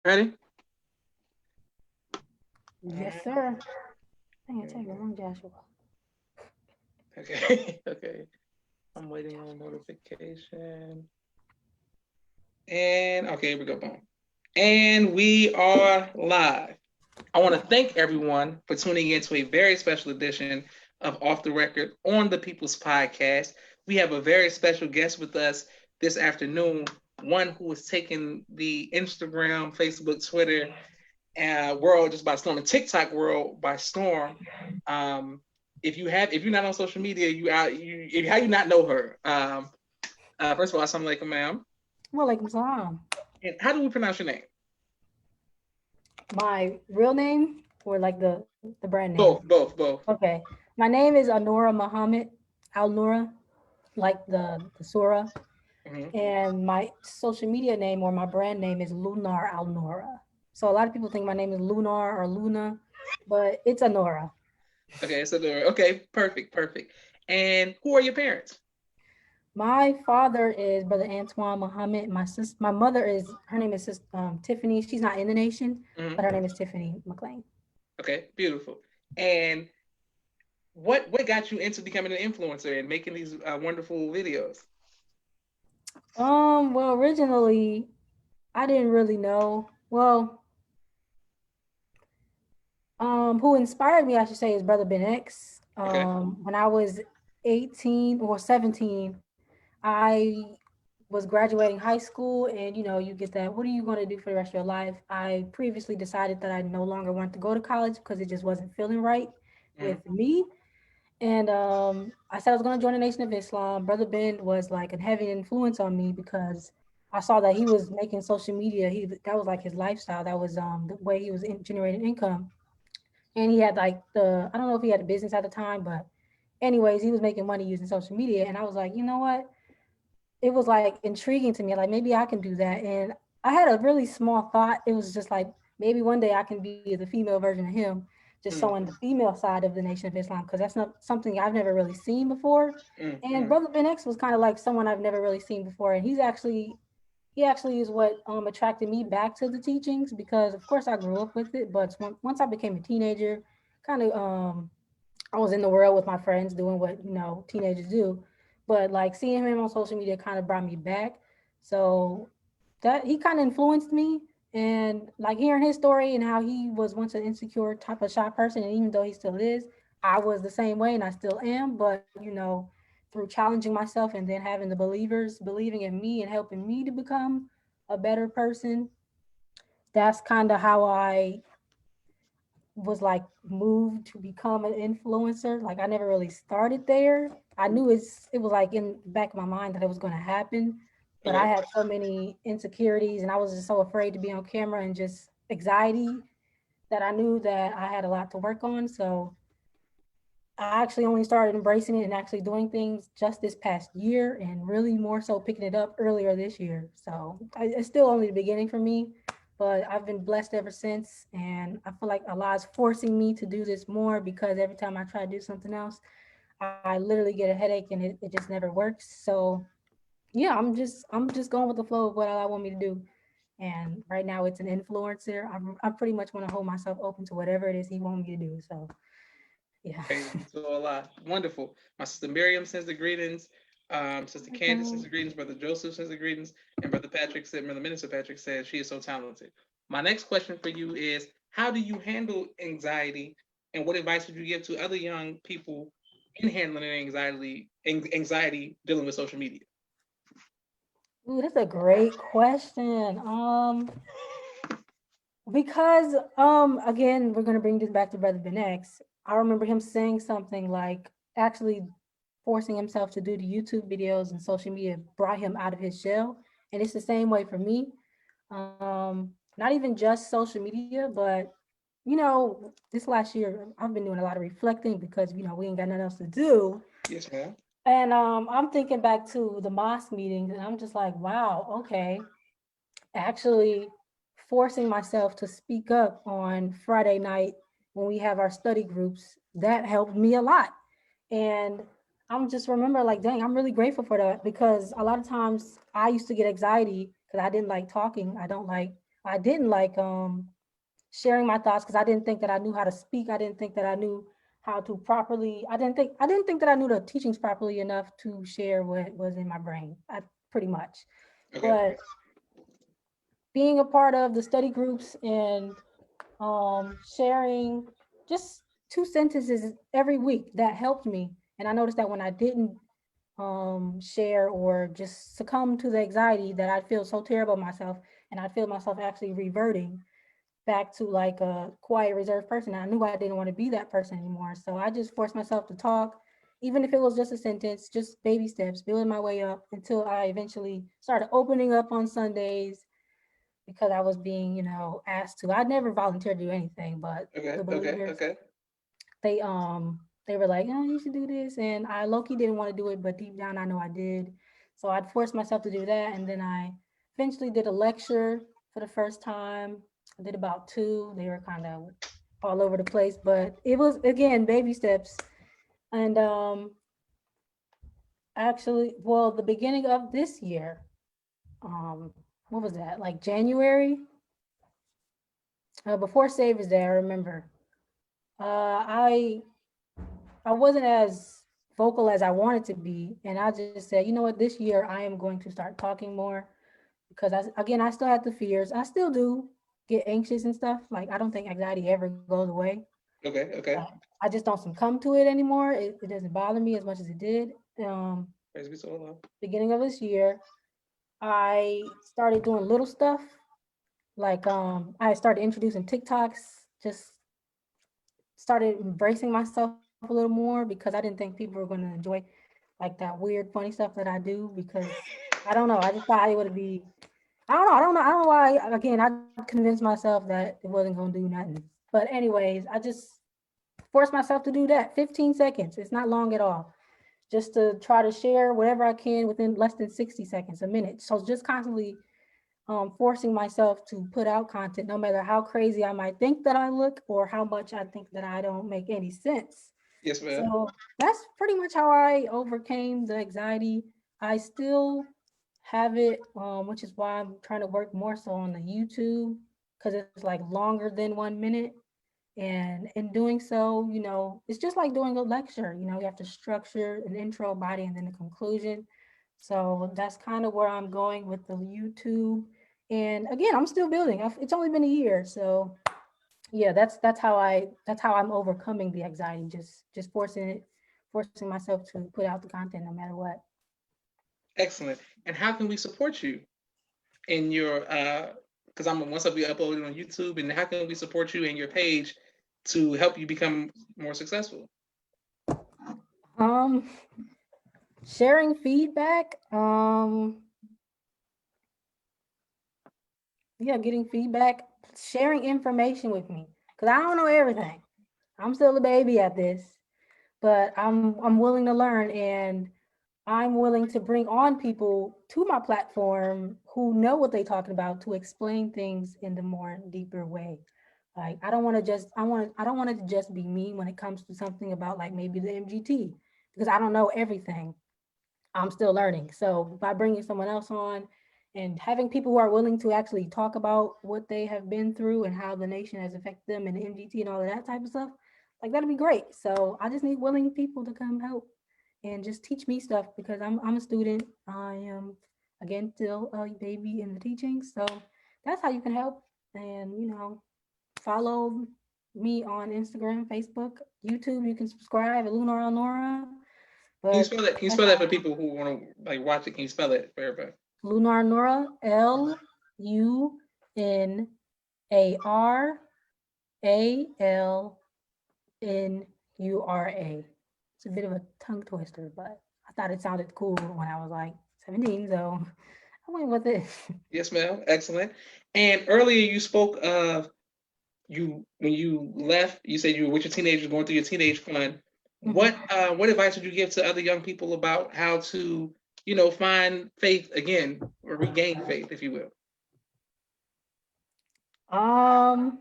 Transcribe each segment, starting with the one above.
Ready? Yes, sir. Dang it, take it long, Joshua. Okay. Okay. I'm waiting on notification. And okay, here we go. Boom. And we are live. I want to thank everyone for tuning in to a very special edition of Off the Record on the People's Podcast. We have a very special guest with us this afternoon, one who is taking the Instagram, Facebook, Twitter world just by storm, the TikTok world by storm. Um, if you're not on social media, how you not know her? First of all, assalamu alaikum, ma'am. Walaikum salam. And how do we pronounce your name? My real name or like the brand name? Both, both, both. Okay. My name is Anura Muhammad Al Nura, like the surah. Mm-hmm. And my social media name or my brand name is Lunar Al Nura. So a lot of people think my name is Lunar or Luna, but it's Anura. Okay, so okay, perfect, perfect. And who are your parents? My father is Brother Antoine Muhammad. My mother is her name is Tiffany. She's not in the nation, Mm-hmm. but her name is Tiffany McLean. Okay, beautiful. And what got you into becoming an influencer and making these wonderful videos? Well, originally I didn't really know. Well, who inspired me, I should say, is Brother Ben X. Okay. When I was 18 or 17, I was graduating high school, and you get that. What are you going to do for the rest of your life? I previously decided that I no longer wanted to go to college because it just wasn't feeling right Mm-hmm. with me. And I said I was going to join the Nation of Islam. Brother Ben was like a heavy influence on me because I saw that he was making social media. That was like his lifestyle. That was the way he was generating income. And he had like I don't know if he had a business at the time, but anyways, he was making money using social media. And I was like, you know what? It was like intriguing to me. Like maybe I can do that. And I had a really small thought. It was just like maybe one day I can be the female version of him, just showing the female side of the Nation of Islam, because that's not something I've never really seen before. And Mm-hmm. Brother Ben X was kind of like someone I've never really seen before, and he actually is what attracted me back to the teachings, because of course I grew up with it, but once I became a teenager, kind of I was in the world with my friends doing what teenagers do, but like seeing him on social media kind of brought me back. So that he kind of influenced me, and like hearing his story and how he was once an insecure type of shy person, and even though he still is, I was the same way and I still am. But through challenging myself and then having the believers believing in me and helping me to become a better person, that's kind of how I was like moved to become an influencer. Like I never really started there. I knew it was like in the back of my mind that it was going to happen, but I Okay. had so many insecurities and I was just so afraid to be on camera and just anxiety that I knew that I had a lot to work on. So I actually only started embracing it and actually doing things just this past year, and really more so picking it up earlier this year. So it's still only the beginning for me, but I've been blessed ever since. And I feel like Allah is forcing me to do this more, because every time I try to do something else, I literally get a headache and it just never works. So yeah, I'm just going with the flow of what Allah want me to do. And right now it's an influencer. I pretty much want to hold myself open to whatever it is He wants me to do. So yeah. Praise to Allah. Wonderful. My sister Miriam sends the greetings. Sister Candace sends the greetings. Brother Joseph sends the greetings. And Brother Patrick said, Brother Minister Patrick said, she is so talented. My next question for you is, how do you handle anxiety, and what advice would you give to other young people in handling anxiety dealing with social media? Ooh, that's a great question. Because again, we're gonna bring this back to Brother Ben X. I remember him saying something like actually forcing himself to do the YouTube videos and social media brought him out of his shell. And it's the same way for me. Not even just social media, but this last year I've been doing a lot of reflecting because we ain't got nothing else to do. Yes, ma'am. And I'm thinking back to the mosque meetings, and I'm just like, wow, okay, actually forcing myself to speak up on Friday night when we have our study groups, that helped me a lot. And I'm just remember like, dang, I'm really grateful for that, because a lot of times I used to get anxiety because I didn't like talking. I don't like I didn't like sharing my thoughts because I didn't think that I knew how to speak. I didn't think that I knew how to properly. I didn't think that I knew the teachings properly enough to share what was in my brain. Pretty much, Okay. but being a part of the study groups and sharing just 2 sentences every week that helped me. And I noticed that when I didn't share or just succumb to the anxiety, that I'd feel so terrible myself, and I'd feel myself actually reverting back to like a quiet, reserved person. I knew I didn't want to be that person anymore. So I just forced myself to talk, even if it was just a sentence, just baby steps, building my way up until I eventually started opening up on Sundays because I was being, asked to. I'd never volunteered to do anything, but Okay. the Okay. believers, Okay. they were like, oh, you should do this. And I low-key didn't want to do it, but deep down I know I did. So I'd forced myself to do that. And then I eventually did a lecture for the first time. I did about two. They were kind of all over the place, but it was again baby steps. And actually, well, the beginning of this year, um, what was that? Like January, before Savior's Day, I remember. I wasn't as vocal as I wanted to be, and I just said, you know what, this year I am going to start talking more because I still had the fears. I still do get anxious and stuff. Like I don't think anxiety ever goes away. Okay. But Okay. I just don't succumb to it anymore. It doesn't bother me as much as it did. Praise be to Allah. Beginning of this year, I started doing little stuff like I started introducing TikToks, just started embracing myself a little more because I didn't think people were going to enjoy like that weird, funny stuff that I do because I don't know. I just thought it would be. I don't know why. Again, I convinced myself that it wasn't going to do nothing. But anyways, I just forced myself to do that. 15 seconds. It's not long at all. Just to try to share whatever I can within less than 60 seconds, a minute. So just constantly forcing myself to put out content, no matter how crazy I might think that I look or how much I think that I don't make any sense. Yes, ma'am. So that's pretty much how I overcame the anxiety. I still have it, which is why I'm trying to work more so on the YouTube because it's like longer than 1 minute. And in doing so, it's just like doing a lecture. You have to structure an intro, body, and then a conclusion. So that's kind of where I'm going with the YouTube. And again, I'm still building. It's only been a year, so yeah, that's how I'm overcoming the anxiety. Just forcing myself to put out the content no matter what. Excellent. And how can we support you in your? Because I'm once I'll be uploaded on YouTube, and how can we support you in your page to help you become more successful? Um, Sharing feedback. Yeah, getting feedback, sharing information with me because I don't know everything. I'm still a baby at this, but I'm willing to learn, and I'm willing to bring on people to my platform who know what they're talking about to explain things in the more deeper way. Like I don't want it to just be me when it comes to something about like maybe the MGT because I don't know everything. I'm still learning. So by bringing someone else on and having people who are willing to actually talk about what they have been through and how the nation has affected them and the MGT and all of that type of stuff, like that'd be great. So I just need willing people to come help and just teach me stuff because I'm a student. I am again still a baby in the teaching. So that's how you can help. And follow me on Instagram, Facebook, YouTube. You can subscribe at Luna Al Nura. Can you But spell that? Can you that's spell that how for people who want to like watch it? Can you spell it for everybody? Lunar Nura, LUNARALNURA. It's a bit of a tongue twister, but I thought it sounded cool when I was like 17, so I went with it. Yes, ma'am. Excellent. And earlier you spoke of you when you left. You said you were with your teenagers going through your teenage fund. Mhm. What advice would you give to other young people about how to find faith again or regain faith, if you will? Um,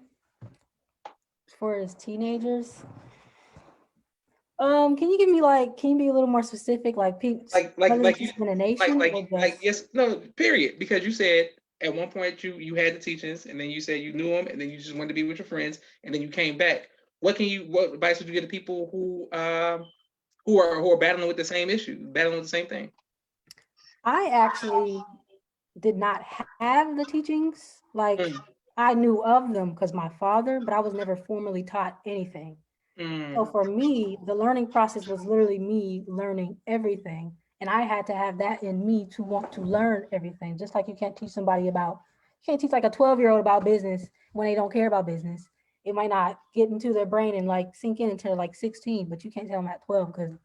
for as teenagers, can you be a little more specific, like Like like other than like you just in a nation or like just yes no period because you said at one point you had the teachings, and then you said you knew them, and then you just wanted to be with your friends, and then you came back. What advice would you give to people who are battling with the same issue, battling with the same thing? I actually did not have the teachings. Like Mm, I knew of them because my father, but I was never formally taught anything. So mm. for me, the learning process was literally me learning everything. And I had to have that in me to want to learn everything. Just like you can't teach somebody about, you can't teach like a 12-year-old about business when they don't care about business. It might not get into their brain and like sink in until like 16, but you can't tell them at 12 because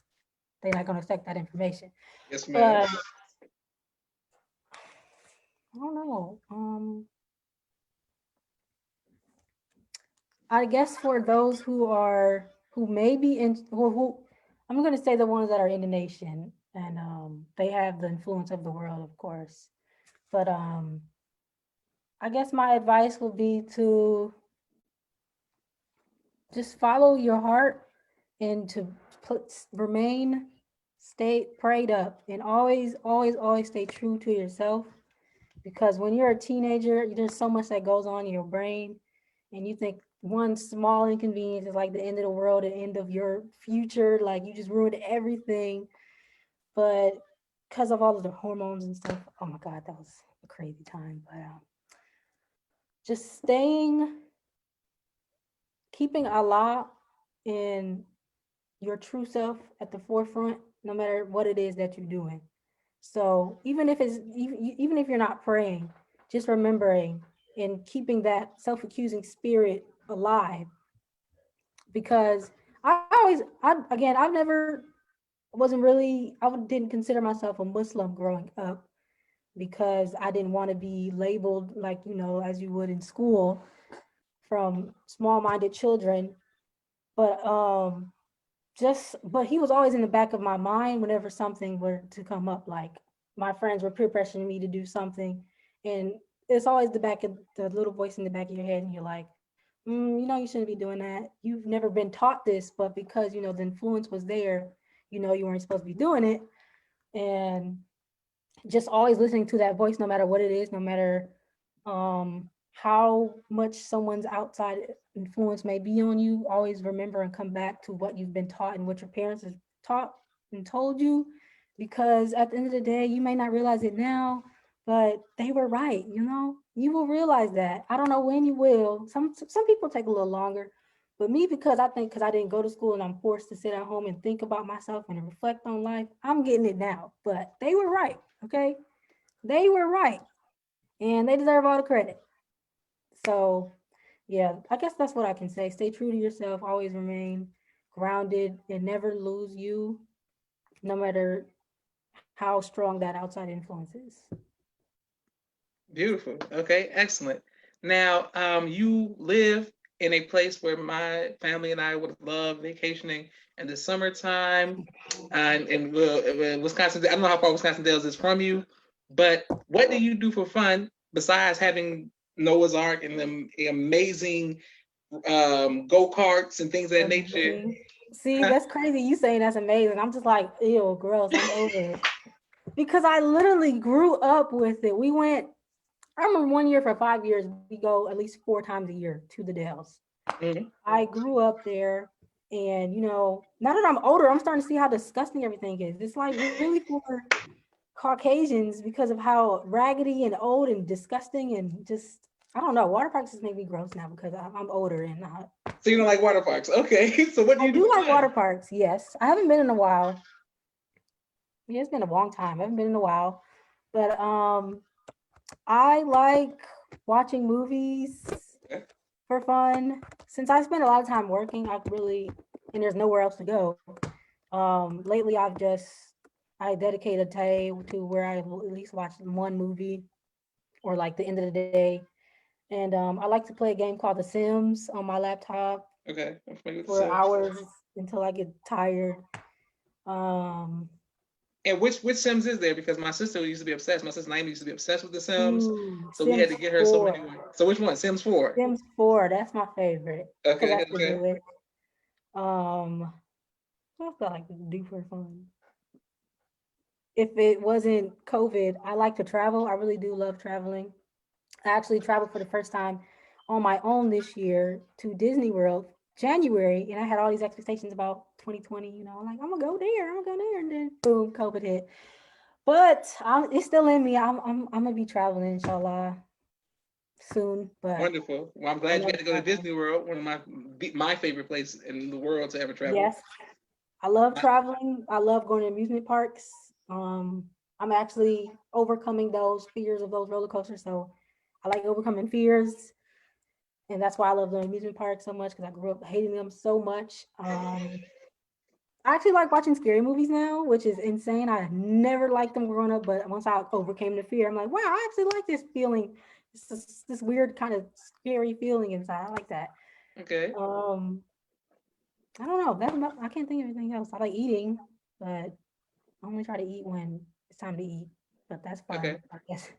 they're not going to accept that information. Yes, ma'am. But I don't know. I guess for those who may be in who I'm going to say the ones that are in the nation and they have the influence of the world, of course. But I guess my advice would be to just follow your heart and to remain, stay prayed up, and always stay true to yourself. Because when you're a teenager, there's so much that goes on in your brain, and you think one small inconvenience is like the end of the world, the end of your future. Like you just ruined everything. But because of all of the hormones and stuff, oh my God, that was a crazy time. But just keeping Allah in your true self at the forefront, no matter what it is that you're doing. So even if you're not praying, just remembering and keeping that self-accusing spirit alive. Because I've never wasn't really I didn't consider myself a Muslim growing up because I didn't want to be labeled like as you would in school from small-minded children. But but he was always in the back of my mind whenever something were to come up, like my friends were peer pressuring me to do something, and it's always the little voice in the back of your head, and you're like, you shouldn't be doing that. You've never been taught this, but because the influence was there, you weren't supposed to be doing it. And just always listening to that voice, no matter what it is, no matter how much someone's outside influence may be on you, always remember and come back to what you've been taught and what your parents have taught and told you. Because at the end of the day, you may not realize it now, but they were right. You will realize that. I don't know when you will. Some people take a little longer, but me, because I think because I didn't go to school and I'm forced to sit at home and think about myself and reflect on life, I'm getting it now. But they were right. Okay, they were right, and they deserve all the credit. So, yeah, I guess that's what I can say. Stay true to yourself, always remain grounded, and never lose you, no matter how strong that outside influence is. Beautiful. Okay, excellent. Now, you live in a place where my family and I would love vacationing in the summertime, in Wisconsin. I don't know how far Wisconsin Dells is from you, but what do you do for fun besides having Noah's Ark and the amazing go karts and things of that nature? See, that's crazy. You saying that's amazing. I'm just like, ew, gross. I'm over it. Because I literally grew up with it. I remember one year for 5 years, we go at least 4 times a year to the Dells. Mm-hmm. I grew up there, and now that I'm older, I'm starting to see how disgusting everything is. It's like really for Caucasians because of how raggedy and old and disgusting and just I don't know. Water parks just make me gross now because I'm older and not. So you don't like water parks? Okay. So what do I you do do for like fun? water parks. Yes, I haven't been in a while. Yeah, it's been a long time. I haven't been in a while, but I like watching movies Okay. for fun. Since I spend a lot of time working, and there's nowhere else to go. Lately I dedicate a day to where I at least watch one movie or like the end of the day. And I like to play a game called The Sims on my laptop Okay. I'm familiar with the for Sims. hours until I get tired. Um, And which Sims is there? Because my sister used to be obsessed. My sister Naomi used to be obsessed with the Sims. So we had Sims to get her so 4. many ways. So which one? Sims 4. Sims 4, that's my favorite because Okay, I can okay. do it. Um, what else do I like to do for fun? If it wasn't COVID, I like to travel. I really do love traveling. I actually traveled for the first time on my own this year to Disney World, January, and I had all these expectations about 2020. Like I'm gonna go there, and then boom, COVID hit. But it's still in me. I'm gonna be traveling, inshallah, soon. But Wonderful. Well, I'm I glad you love got to go to traveling. Disney World, one of my favorite places in the world to ever travel. Yes, I love traveling. I love going to amusement parks. I'm actually overcoming those fears of those roller coasters. So I like overcoming fears. And that's why I love the amusement parks so much because I grew up hating them so much. I actually like watching scary movies now, which is insane. I never liked them growing up, but once I overcame the fear, I'm like, wow, I actually like this feeling. It's this weird kind of scary feeling inside. I like that. Okay. Um, I don't know. I can't think of anything else. I like eating, but I only try to eat when it's time to eat. But that's fun, Okay. I guess.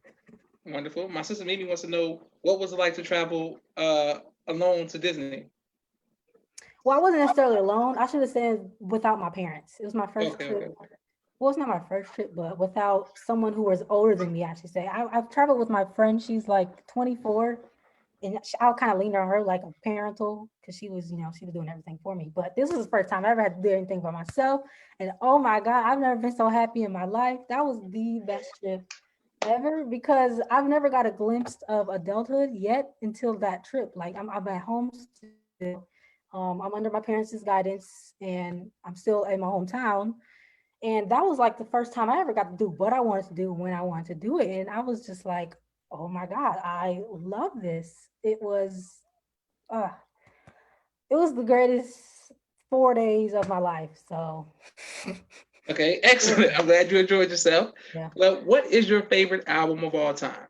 Wonderful. My sister Mimi wants to know what was it like to travel alone to Disney. Well, I wasn't necessarily alone. I should have said without my parents. It was my first Okay. trip. Okay. Well, it's not my first trip, but without someone who was older than me, I should say. I've traveled with my friend. She's like 24, and I'll kind of lean on her like a parental because she was doing everything for me. But this was the first time I ever had to do anything by myself. And oh my God, I've never been so happy in my life. That was the best trip ever because I've never got a glimpse of adulthood yet until that trip. Like I'm at home still. I'm under my parents' guidance and I'm still in my hometown. And that was like the first time I ever got to do what I wanted to do when I wanted to do it. And I was just like, oh my God, I love this. Uh it was the greatest 4 days of my life. So Okay. Excellent. I'm glad you enjoyed yourself. yeah. Well, what is your favorite album of all time?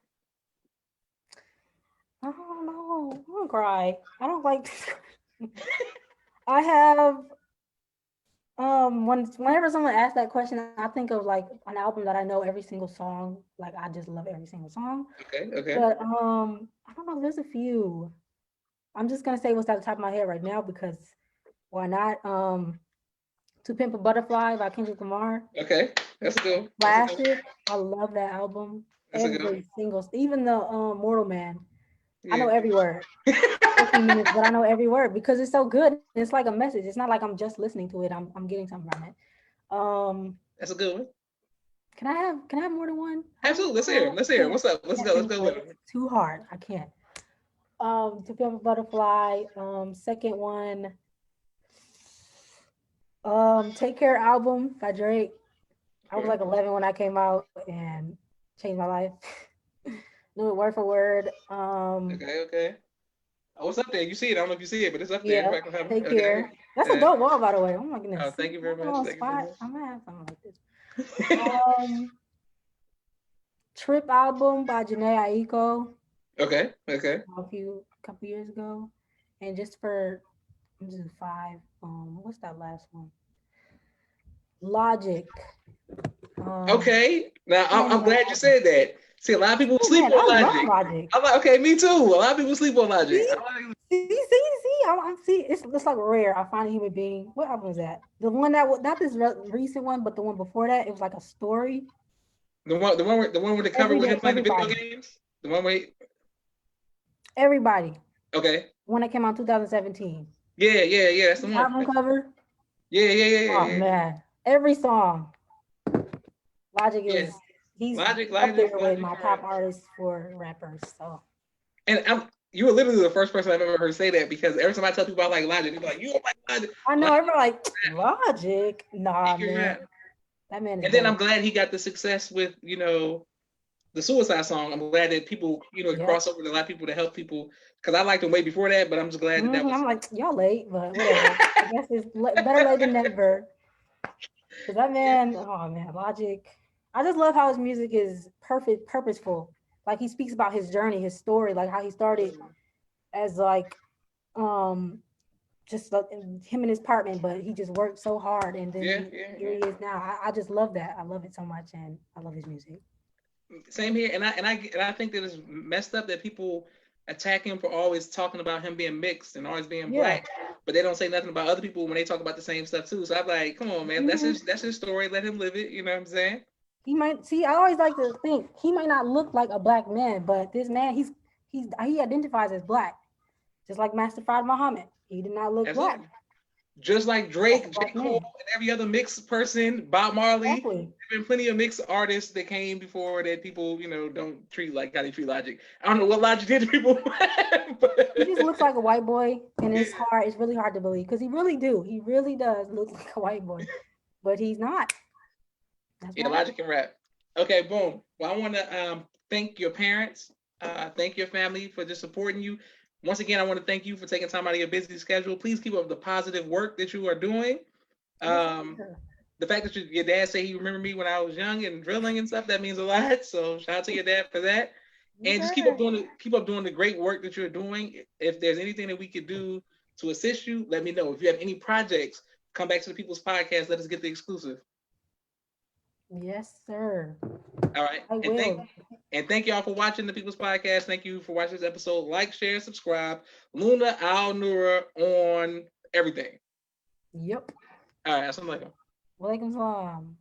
I don't know. I'm gonna cry. I don't like this. I have whenever someone asks that question, I think of like an album that I know every single song. Like I just love every single song. Okay. Okay. But I don't know, there's a few. I'm just gonna say what's at the top of my head right now because why not? To Pimp a Butterfly by Kendrick Lamar. Okay. That's a good one. That's a good one. Classic. I love that album. That's a good one. Even the Mortal Man. I know Yeah. every word. It took me minutes, but I know every word because it's so good. It's like a message. It's not like I'm just listening to it. I'm getting something from it. Um, That's a good one. can I have more than one? I don't Absolutely. Let's hear him. know. Let's hear him. What's up? I Let's can't go. Let's think go of with it. him. It's too hard. I can't. To Pimp a Butterfly. Second one. Take Care album by Drake. I was Okay. like 11 when I came out and changed my life. Knew it word for word. Okay. Okay. Oh, what's up there? You see it? I don't know if you see it, but it's up there. If Yeah. I can have Take okay. Care. That's a dope wall, by the way. Oh my Oh, goodness. thank you very I'm much. on Thank you very spot. much. I'm gonna have something like this. Um, Trip album by Janae Aiko Okay. Okay. a couple years ago, and just for I'm just five. What's that last one? Logic. Um, Okay. Now man, I'm glad you said that. See, a lot of people oh sleep man, on I love Logic. Logic. I'm like, okay, me too. A lot of people sleep on Logic. See, see. I'm see. It's like rare. I find a human being. What album was that? The one that was not this recent one, but the one before that. It was like a story. the one with the cover Every with him day, playing the video everybody, games. The one where everybody. okay. One that came out 2017. Yeah, yeah, yeah. That's the one. Album cover. Yeah, yeah, yeah, yeah, Oh yeah. man, every song. Logic Yeah. is he's Logic, up there Logic, with Logic my for top artists for rappers. So and you were literally the first person I've ever heard say that because every time I tell people I like Logic, they're like, you don't like Logic. I know Logic everybody like Logic. he Nah, can man, rap. that man is And then I'm dope. glad he got the success with, the Suicide song. I'm glad that people, Yep. cross over to a lot of people to help people because I liked him way before that, but I'm just glad that that was. I'm like y'all late, but whatever. I guess it's better late than never. Cause that Yeah. man, oh man, Logic. I just love how his music is perfect, purposeful. Like he speaks about his journey, his story, like how he started as like um just like him in his apartment, but he just worked so hard, and then Yeah, yeah, here yeah. he is now. I just love that. I love it so much, and I love his music. Same here, and I think that it's messed up that people attack him for always talking about him being mixed and always being Yeah. black, but they don't say nothing about other people when they talk about the same stuff too. So I'm like, come on, man, Mhm. that's his story. Let him live it. You know what I'm saying? He might see. I always like to think he might not look like a black man, but this man, he identifies as black, just like Master Fard Muhammad. He did not look Absolutely. black. Just like That's Drake, a J. black Cole, man. and every other mixed person, Bob Marley. Exactly. There've been plenty of mixed artists that came before that people, don't treat like how they treat Logic. I don't know what Logic did to people. He just looks like a white boy, and Yeah. it's really hard to believe because he really does look like a white boy, but he's not. That's Yeah, why. Logic can rap. Okay, boom. Well, I want to thank your parents, thank your family for just supporting you. Once again, I want to thank you for taking time out of your busy schedule. Please keep up the positive work that you are doing. Yes, Um, sir. the fact that your dad said he remembered me when I was young and drilling and stuff, that means a lot. So shout out to your dad for that. Yes, And just sir. keep up doing the great work that you're doing. If there's anything that we could do to assist you, let me know. If you have any projects, come back to the People's Podcast. Let us get the exclusive. Yes, sir. All right. I will. And thank y'all for watching the People's Podcast. Thank you for watching this episode. Like, share, subscribe. Luna Al Nura on everything. Yep. All right. Assalamu alaikum. Walaikum salam.